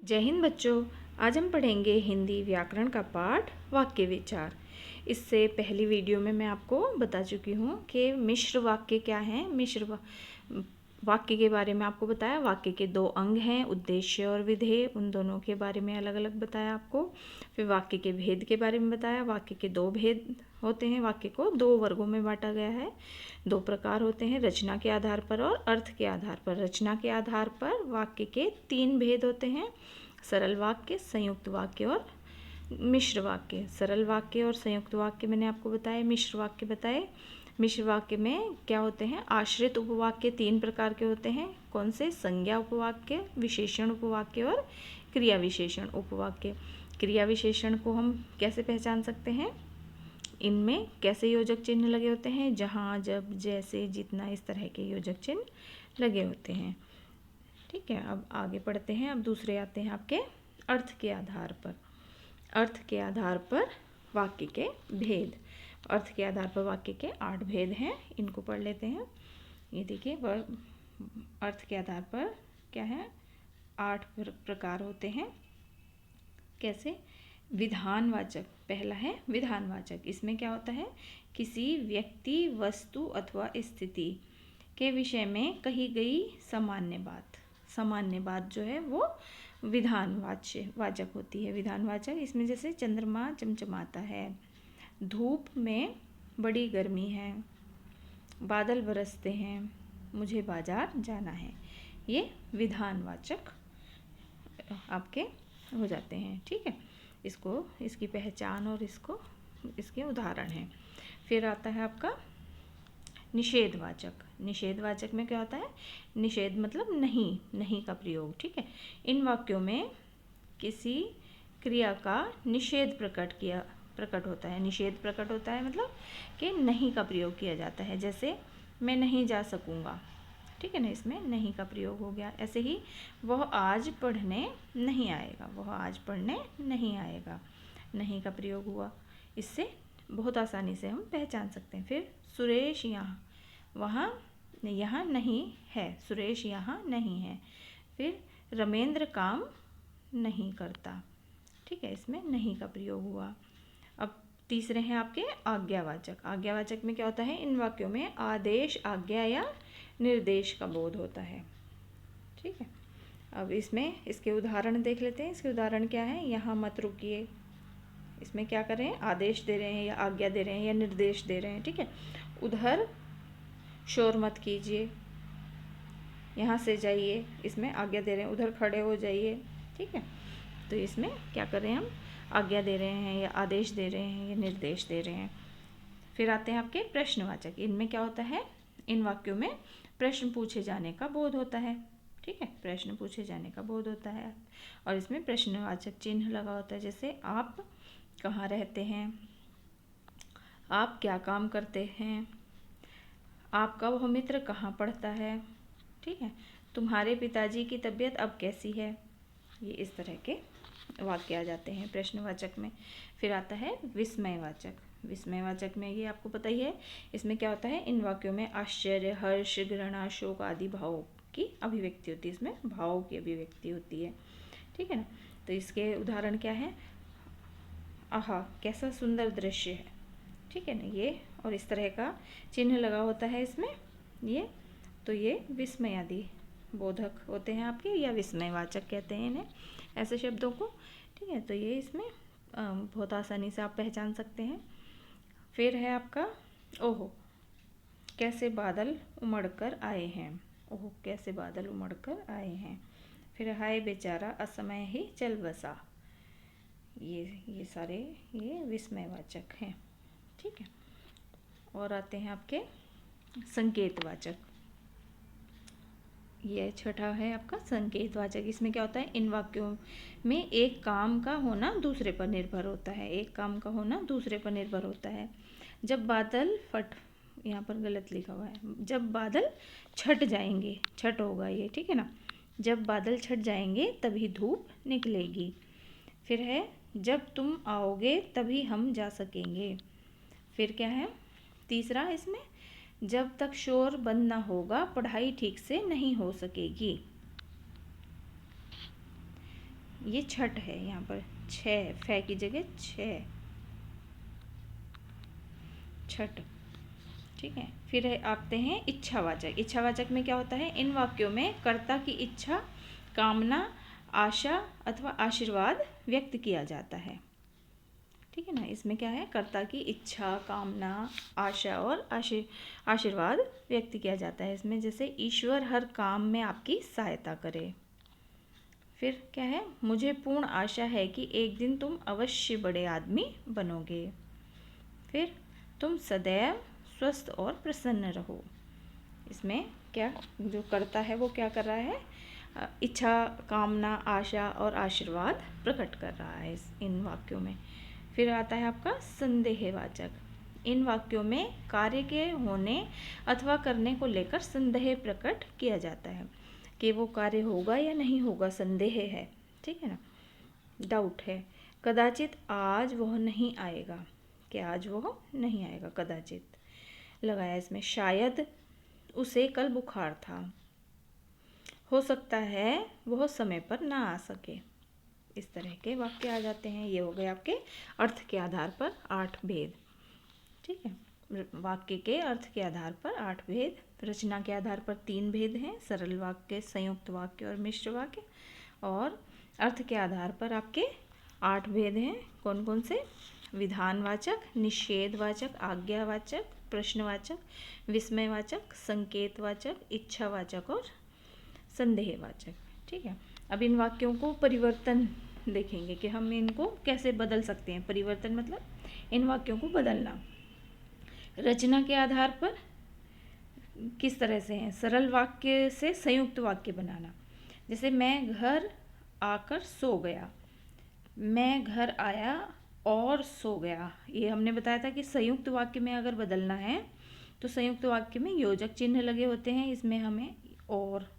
जय हिंद बच्चों। आज हम पढ़ेंगे हिंदी व्याकरण का पाठ वाक्य विचार। इससे पहली वीडियो में मैं आपको बता चुकी हूँ कि मिश्र वाक्य क्या हैं। वाक्य के बारे में आपको बताया। वाक्य के दो अंग हैं, उद्देश्य और विधेय, उन दोनों के बारे में अलग अलग बताया आपको। फिर वाक्य के भेद के बारे में बताया। वाक्य के दो भेद होते हैं। वाक्य को दो वर्गों में बांटा गया है। दो प्रकार होते हैं, रचना के आधार पर और अर्थ के आधार पर। रचना के आधार पर वाक्य के तीन भेद होते हैं, सरल वाक्य, संयुक्त वाक्य और मिश्र वाक्य। सरल वाक्य और संयुक्त वाक्य मैंने आपको बताए। मिश्र वाक्य बताए। मिश्र वाक्य में क्या होते हैं, आश्रित उपवाक्य तीन प्रकार के होते हैं। कौन से? संज्ञा उपवाक्य, विशेषण उपवाक्य और क्रिया विशेषण उपवाक्य। क्रिया विशेषण को हम कैसे पहचान सकते हैं? इनमें कैसे योजक चिन्ह लगे होते हैं? जहाँ, जब, जैसे, जितना, इस तरह के योजक चिन्ह लगे होते हैं। ठीक है, अब आगे पढ़ते हैं। अब दूसरे आते हैं आपके अर्थ के आधार पर। अर्थ के आधार पर वाक्य के भेद। अर्थ के आधार पर वाक्य के 8 भेद हैं, इनको पढ़ लेते हैं। ये देखिए, अर्थ के आधार पर क्या है, 8 प्रकार होते हैं। कैसे? विधानवाचक, पहला है विधानवाचक। इसमें क्या होता है, किसी व्यक्ति, वस्तु अथवा स्थिति के विषय में कही गई सामान्य बात। सामान्य बात जो है वो वाचक होती है। विधानवाचक, इसमें जैसे चंद्रमा चमचमाता है, धूप में बड़ी गर्मी है, बादल बरसते हैं, मुझे बाजार जाना है। ये विधानवाचक आपके हो जाते हैं। ठीक है, इसकी पहचान और इसके उदाहरण हैं। फिर आता है आपका निषेधवाचक। निषेधवाचक में क्या होता है, निषेध मतलब नहीं का प्रयोग। ठीक है, इन वाक्यों में किसी क्रिया का निषेध प्रकट होता है। निषेध प्रकट होता है मतलब कि नहीं का प्रयोग किया जाता है। जैसे मैं नहीं जा सकूँगा, ठीक है ना, इसमें नहीं का प्रयोग हो गया। ऐसे ही वह आज पढ़ने नहीं आएगा, वह आज पढ़ने नहीं आएगा, नहीं का प्रयोग हुआ। इससे बहुत आसानी से हम पहचान सकते हैं। फिर सुरेश यहाँ नहीं है, सुरेश यहाँ नहीं है। फिर रमेंद्र काम नहीं करता। ठीक है, इसमें नहीं का प्रयोग हुआ। अब तीसरे हैं आपके आज्ञावाचक। आज्ञावाचक में क्या होता है, इन वाक्यों में आदेश, आज्ञा या निर्देश का बोध होता है। ठीक है, अब इसमें इसके उदाहरण देख लेते हैं। इसके उदाहरण क्या है, यहाँ मत रुकिए। इसमें क्या कर रहे हैं, आदेश दे रहे हैं या आज्ञा दे रहे हैं या निर्देश दे रहे हैं। ठीक है, उधर शोर मत कीजिए, यहाँ से जाइए, इसमें आज्ञा दे रहे हैं। उधर खड़े हो जाइए। ठीक है, तो इसमें क्या कर रहे हैं, हम आज्ञा दे रहे हैं या आदेश दे रहे हैं या निर्देश दे रहे हैं। फिर आते हैं आपके प्रश्नवाचक। इनमें क्या होता है, इन वाक्यों में प्रश्न पूछे जाने का बोध होता है। ठीक है, प्रश्न पूछे जाने का बोध होता है और इसमें प्रश्नवाचक चिन्ह लगा होता है। जैसे आप कहाँ रहते हैं, आप क्या काम करते हैं, आपका वह मित्र कहाँ पढ़ता है। ठीक है, तुम्हारे पिताजी की तबीयत अब कैसी है। ये इस तरह के वाक्य आ जाते हैं प्रश्नवाचक में। फिर आता है विस्मयवाचक। विस्मयवाचक में ये आपको पता ही है, इसमें क्या होता है, इन वाक्यों में आश्चर्य, हर्ष, घृणा, शोक आदि भावों की अभिव्यक्ति होती है। इसमें भावों की अभिव्यक्ति होती है। ठीक है ना, तो इसके उदाहरण क्या है, आहा कैसा सुंदर दृश्य है। ठीक है ना, ये और इस तरह का चिन्ह लगा होता है इसमें। ये विस्मय आदि बोधक होते हैं आपके, या विस्मयवाचक कहते हैं इन्हें, ऐसे शब्दों को। ठीक है, तो ये इसमें बहुत आसानी से आप पहचान सकते हैं। फिर है आपका ओहो कैसे बादल उमड़ कर आए हैं। ओहो कैसे बादल उमड़ कर आए हैं। फिर हाय बेचारा असमय ही चल बसा। ये सारे ये विस्मयवाचक हैं। ठीक है, और आते हैं आपके संकेतवाचक। ये छठा है आपका संकेतवाचक। इसमें क्या होता है, इन वाक्यों में एक काम का होना दूसरे पर निर्भर होता है। एक काम का होना दूसरे पर निर्भर होता है। जब बादल यहाँ पर गलत लिखा हुआ है, जब बादल छट जाएंगे, छट होगा ये। ठीक है ना, जब बादल छट जाएंगे तभी धूप निकलेगी। फिर है जब तुम आओगे तभी हम जा सकेंगे। फिर क्या है तीसरा, इसमें जब तक शोर बंद ना होगा पढ़ाई ठीक से नहीं हो सकेगी। ये छठ है, यहाँ पर छः, फै की जगह छः, छठ। ठीक है, फिर आते हैं इच्छावाचक। इच्छावाचक में क्या होता है, इन वाक्यों में कर्ता की इच्छा, कामना, आशा अथवा आशीर्वाद व्यक्त किया जाता है। ठीक है ना, इसमें क्या है, कर्ता की इच्छा, कामना, आशा और आशीर्वाद व्यक्त किया जाता है इसमें। जैसे ईश्वर हर काम में आपकी सहायता करे। फिर क्या है, मुझे पूर्ण आशा है कि एक दिन तुम अवश्य बड़े आदमी बनोगे। फिर तुम सदैव स्वस्थ और प्रसन्न रहो। इसमें क्या, जो करता है वो क्या कर रहा है, इच्छा, कामना, आशा और आशीर्वाद प्रकट कर रहा है इन वाक्यों में। फिर आता है आपका संदेहवाचक। इन वाक्यों में कार्य के होने अथवा करने को लेकर संदेह प्रकट किया जाता है कि वो कार्य होगा या नहीं होगा, संदेह है। ठीक है ना, डाउट है। कदाचित आज वह नहीं आएगा, कि आज वह नहीं आएगा, कदाचित लगाया इसमें। शायद उसे कल बुखार था, हो सकता है वह समय पर ना आ सके। इस तरह के वाक्य आ जाते हैं। ये हो गए आपके अर्थ के आधार पर 8 भेद। ठीक है, वाक्य के अर्थ के आधार पर 8 भेद, रचना के आधार पर 3 भेद हैं, सरल वाक्य, संयुक्त वाक्य और मिश्र वाक्य। और अर्थ के आधार पर आपके 8 भेद हैं। कौन कौन से, विधानवाचक, निषेधवाचक, आज्ञावाचक, प्रश्नवाचक, विस्मयवाचक, संकेतवाचक, इच्छावाचक और संदेहवाचक। ठीक है, अब इन वाक्यों को परिवर्तन देखेंगे कि हम इनको कैसे बदल सकते हैं। परिवर्तन मतलब इन वाक्यों को बदलना। रचना के आधार पर किस तरह से है, सरल वाक्य से संयुक्त वाक्य बनाना। जैसे मैं घर आकर सो गया, मैं घर आया और सो गया। ये हमने बताया था कि संयुक्त वाक्य में अगर बदलना है तो संयुक्त वाक्य में योजक चिन्ह लगे होते हैं, इसमें हमें और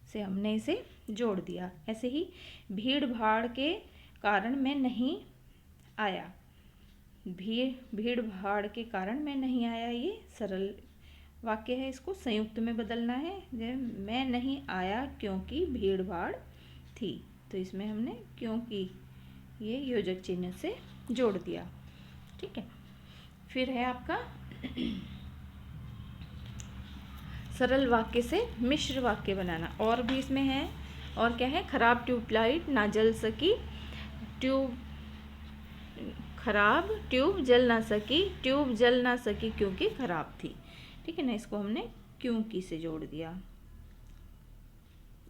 से हमने इसे जोड़ दिया। ऐसे ही भीड़ भाड़ के कारण मैं नहीं आया, भीड़ भाड़ के कारण मैं नहीं आया, ये सरल वाक्य है, इसको संयुक्त में बदलना है। मैं नहीं आया क्योंकि भीड़ भाड़ थी, तो इसमें हमने क्योंकि ये योजक चिन्ह से जोड़ दिया। ठीक है, फिर है आपका सरल वाक्य से मिश्र वाक्य बनाना। और भी इसमें है, और क्या है, खराब ट्यूबलाइट ना जल सकी, खराब ट्यूब जल ना सकी, ट्यूब जल ना सकी क्योंकि खराब थी। ठीक है ना, इसको हमने क्योंकि से जोड़ दिया,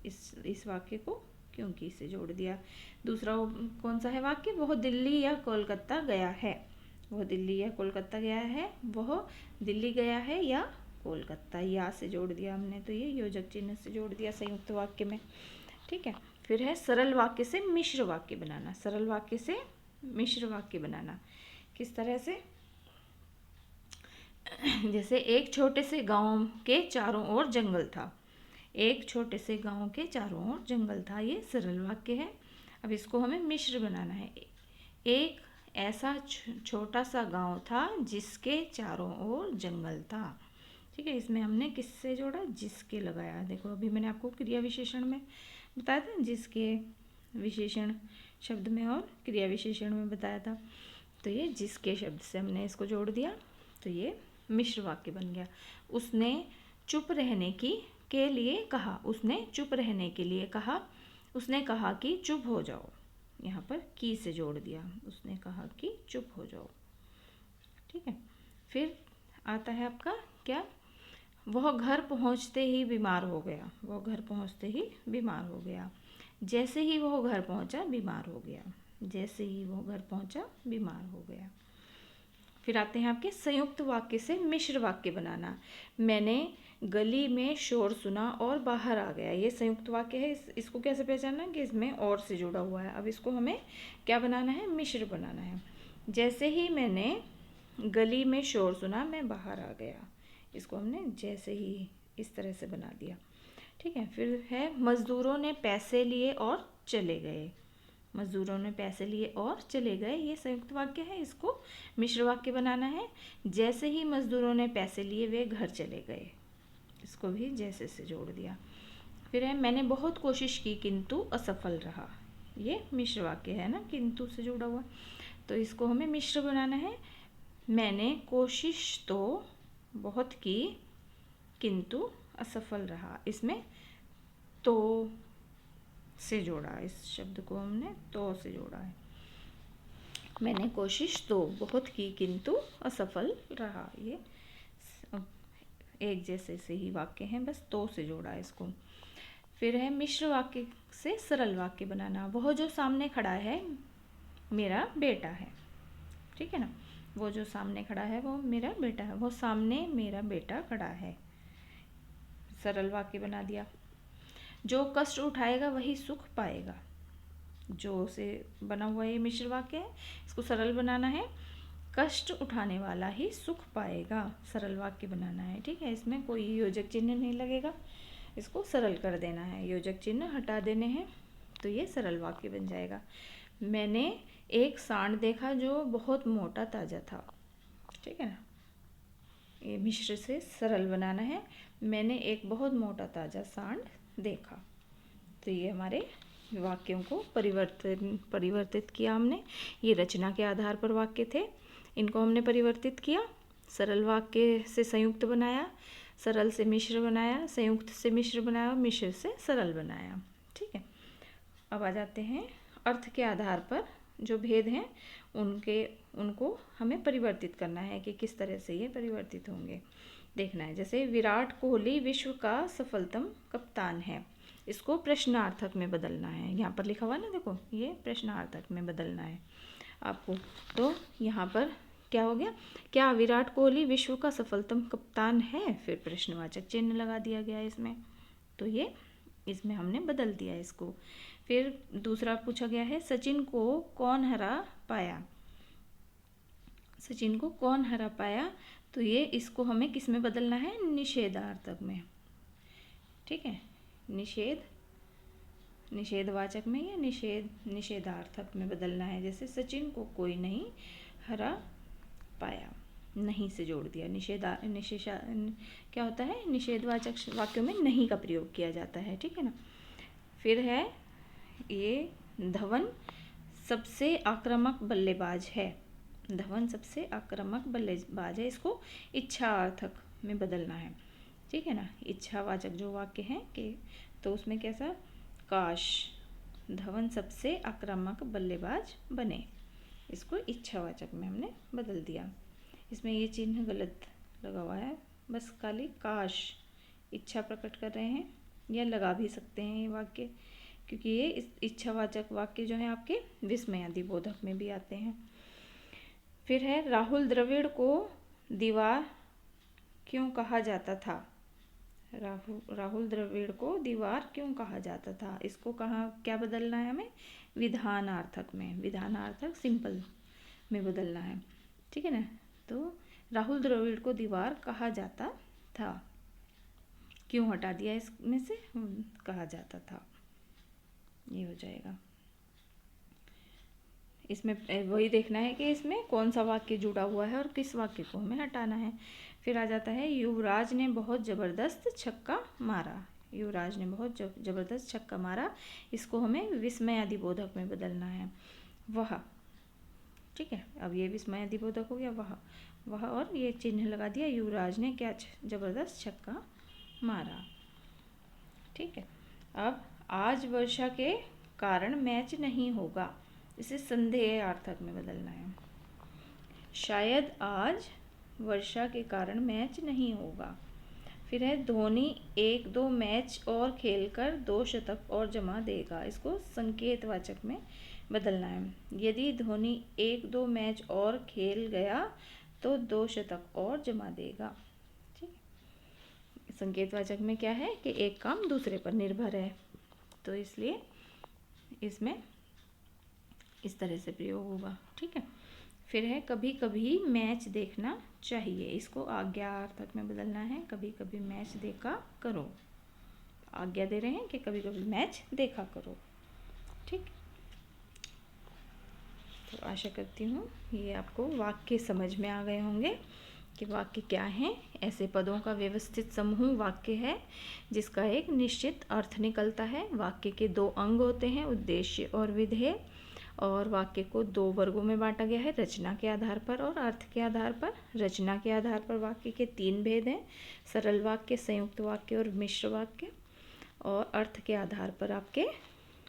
इस वाक्य को क्योंकि से जोड़ दिया। दूसरा कौन सा है वाक्य, वह दिल्ली या कोलकाता गया है, वह दिल्ली या कोलकाता गया है, वह दिल्ली गया है या कोलकाता, या से जोड़ दिया हमने, तो ये योजक चिन्ह से जोड़ दिया संयुक्त वाक्य में। ठीक है, फिर है सरल वाक्य से मिश्र वाक्य बनाना। सरल वाक्य से मिश्र वाक्य बनाना किस तरह से, जैसे एक छोटे से गांव के चारों ओर जंगल था, एक छोटे से गांव के चारों ओर जंगल था, ये सरल वाक्य है। अब इसको हमें मिश्र बनाना है। एक ऐसा छोटा सा गांव था जिसके चारों ओर जंगल था। ठीक है, इसमें हमने किससे जोड़ा, जिसके लगाया। देखो अभी मैंने आपको क्रिया विशेषण में बताया था, जिसके विशेषण शब्द में और क्रिया विशेषण में बताया था, तो ये जिसके शब्द से हमने इसको जोड़ दिया, तो ये मिश्र वाक्य बन गया। उसने चुप रहने के लिए कहा, उसने चुप रहने के लिए कहा, उसने कहा कि चुप हो जाओ, यहाँ पर की से जोड़ दिया, उसने कहा कि चुप हो जाओ। ठीक है, फिर आता है आपका क्या, वह घर पहुँचते ही बीमार हो गया, वह घर पहुँचते ही बीमार हो गया, जैसे ही वह घर पहुँचा बीमार हो गया, जैसे ही वह घर पहुँचा बीमार हो गया। फिर आते हैं आपके संयुक्त वाक्य से मिश्र वाक्य बनाना। मैंने गली में शोर सुना और बाहर आ गया, ये संयुक्त वाक्य है। इसको कैसे पहचानना कि इसमें और से जुड़ा हुआ है। अब इसको हमें क्या बनाना है, मिश्र बनाना है। जैसे ही मैंने गली में शोर सुना मैं बाहर आ गया, इसको हमने जैसे ही इस तरह से बना दिया। ठीक है, फिर है मजदूरों ने पैसे लिए और चले गए, मजदूरों ने पैसे लिए और चले गए, ये संयुक्त वाक्य है, इसको मिश्र वाक्य बनाना है। जैसे ही मजदूरों ने पैसे लिए वे घर चले गए, इसको भी जैसे से जोड़ दिया। फिर है मैंने बहुत कोशिश की किंतु असफल रहा, ये मिश्र वाक्य है ना, किंतु से जुड़ा हुआ, तो इसको हमें मिश्र बनाना है। मैंने कोशिश तो बहुत की किंतु असफल रहा, इसमें तो से जोड़ा, इस शब्द को हमने तो से जोड़ा है। मैंने कोशिश तो बहुत की किंतु असफल रहा, ये एक जैसे से ही वाक्य हैं, बस तो से जोड़ा है इसको। फिर है मिश्र वाक्य से सरल वाक्य बनाना। वह जो सामने खड़ा है मेरा बेटा है, ठीक है ना, वो जो सामने खड़ा है वो मेरा बेटा है, वो सामने मेरा बेटा खड़ा है, सरल वाक्य बना दिया। जो कष्ट उठाएगा वही सुख पाएगा, जो से बना हुआ ये मिश्र वाक्य है, इसको सरल बनाना है। कष्ट उठाने वाला ही सुख पाएगा, सरल वाक्य बनाना है, ठीक है। इसमें कोई योजक चिन्ह नहीं लगेगा, इसको सरल कर देना है, योजक चिन्ह हटा देने हैं, तो ये सरल वाक्य बन जाएगा। मैंने एक सांड देखा जो बहुत मोटा ताजा था, ठीक है ना, ये मिश्र से सरल बनाना है। मैंने एक बहुत मोटा ताजा सांड देखा, तो ये हमारे वाक्यों को परिवर्तित किया हमने। ये रचना के आधार पर वाक्य थे, इनको हमने परिवर्तित किया, सरल वाक्य से संयुक्त बनाया, सरल से मिश्र बनाया, संयुक्त से मिश्र बनाया, मिश्र से सरल बनाया, ठीक है। अब आ जाते हैं अर्थ के आधार पर जो भेद हैं उनको हमें परिवर्तित करना है कि किस तरह से ये परिवर्तित होंगे, देखना है। जैसे विराट कोहली विश्व का सफलतम कप्तान है, इसको प्रश्नार्थक में बदलना है, यहाँ पर लिखा हुआ ना, देखो ये प्रश्नार्थक में बदलना है आपको। तो यहाँ पर क्या हो गया, क्या विराट कोहली विश्व का सफलतम कप्तान है, फिर प्रश्नवाचक चिन्ह लगा दिया गया इसमें, तो ये इसमें हमने बदल दिया इसको। फिर दूसरा पूछा गया है सचिन को कौन हरा पाया, सचिन को कौन हरा पाया, तो ये इसको हमें किस में बदलना है, निषेधार्थक में, ठीक है, निषेधवाचक में या निषेधार्थक में बदलना है। जैसे सचिन को कोई नहीं हरा पाया, नहीं से जोड़ दिया, क्या होता है, निषेधवाचक वाक्यों में नहीं का प्रयोग किया जाता है, ठीक है ना। फिर है ये धवन सबसे आक्रामक बल्लेबाज है, धवन सबसे आक्रामक बल्लेबाज है, इसको इच्छार्थक में बदलना है, ठीक है ना। इच्छावाचक जो वाक्य है कि तो उसमें कैसा, काश धवन सबसे आक्रामक बल्लेबाज बने, इसको इच्छावाचक में हमने बदल दिया। इसमें ये चिन्ह गलत लगा हुआ है, बस खाली काश इच्छा प्रकट कर रहे हैं, या लगा भी सकते हैं ये वाक्य, क्योंकि ये इस इच्छावाचक वाक्य जो है आपके विस्मयादि बोधक में भी आते हैं। फिर है राहुल द्रविड़ को दीवार क्यों कहा जाता था, राहुल द्रविड़ को दीवार क्यों कहा जाता था, इसको कहाँ क्या बदलना है हमें, विधानार्थक में, विधानार्थक सिंपल में बदलना है, ठीक है ना। तो राहुल द्रविड़ को दीवार कहा जाता था, क्यों हटा दिया इसमें से, कहा जाता था, ये हो जाएगा। इसमें वही देखना है कि इसमें कौन सा वाक्य जुड़ा हुआ है और किस वाक्य को हमें हटाना है। फिर आ जाता है युवराज ने बहुत ज़बरदस्त छक्का मारा, युवराज ने बहुत ज़बरदस्त छक्का मारा, इसको हमें विस्मयादि बोधक में बदलना है, वह, ठीक है। अब ये विस्मयादि बोधक हो गया, वह और ये चिन्ह लगा दिया, युवराज ने क्या ज़बरदस्त छक्का मारा, ठीक है। अब आज वर्षा के कारण मैच नहीं होगा, इसे संदेहार्थक में बदलना है, शायद आज वर्षा के कारण मैच नहीं होगा। फिर है धोनी 1-2 मैच और खेलकर 2 शतक और जमा देगा, इसको संकेतवाचक में बदलना है। यदि धोनी 1-2 मैच और खेल गया तो 2 शतक और जमा देगा, ठीक। संकेतवाचक में क्या है कि एक काम दूसरे पर निर्भर है, तो इसलिए इसमें इस तरह से प्रयोग होगा, ठीक है। फिर है कभी कभी मैच देखना चाहिए, इसको आज्ञार्थक में बदलना है, कभी कभी मैच देखा करो, आज्ञा दे रहे हैं कि कभी कभी मैच देखा करो, ठीक। तो आशा करती हूँ ये आपको वाक्य समझ में आ गए होंगे कि वाक्य क्या है। ऐसे पदों का व्यवस्थित समूह वाक्य है जिसका एक निश्चित अर्थ निकलता है। वाक्य के दो अंग होते हैं, उद्देश्य और विधेय, और वाक्य को दो वर्गों में बांटा गया है, रचना के आधार पर और अर्थ के आधार पर। रचना के आधार पर वाक्य के 3 भेद हैं, सरल वाक्य, संयुक्त वाक्य और मिश्र वाक्य, और अर्थ के आधार पर आपके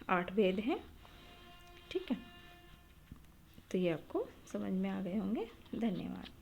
8 भेद हैं। ठीक है, तो ये आपको समझ में आ गए होंगे। धन्यवाद।